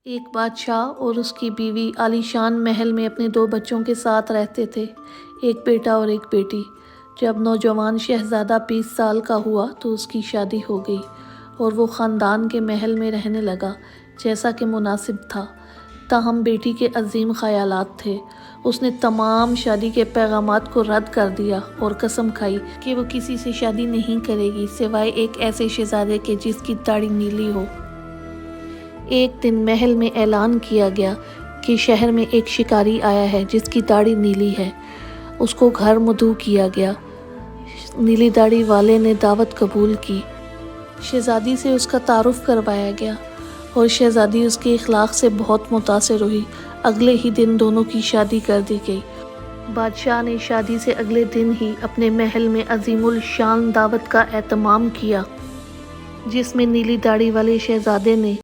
ایک بادشاہ اور اس کی بیوی عالیشان محل میں اپنے 2 بچوں کے ساتھ رہتے تھے، ایک بیٹا اور ایک بیٹی۔ جب نوجوان شہزادہ 20 سال کا ہوا تو اس کی شادی ہو گئی اور وہ خاندان کے محل میں رہنے لگا جیسا کہ مناسب تھا۔ تاہم بیٹی کے عظیم خیالات تھے۔ اس نے تمام شادی کے پیغامات کو رد کر دیا اور قسم کھائی کہ وہ کسی سے شادی نہیں کرے گی سوائے ایک ایسے شہزادے کے جس کی داڑھی نیلی ہو۔ ایک دن محل میں اعلان کیا گیا کہ شہر میں ایک شکاری آیا ہے جس کی داڑھی نیلی ہے۔ اس کو گھر مدعو کیا گیا۔ نیلی داڑھی والے نے دعوت قبول کی۔ شہزادی سے اس کا تعارف کروایا گیا اور شہزادی اس کے اخلاق سے بہت متاثر ہوئی۔ اگلے ہی دن دونوں کی شادی کر دی گئی۔ بادشاہ نے شادی سے اگلے دن ہی اپنے محل میں عظیم الشان دعوت کا اہتمام کیا، جس میں نیلی داڑھی والے شہزادے نے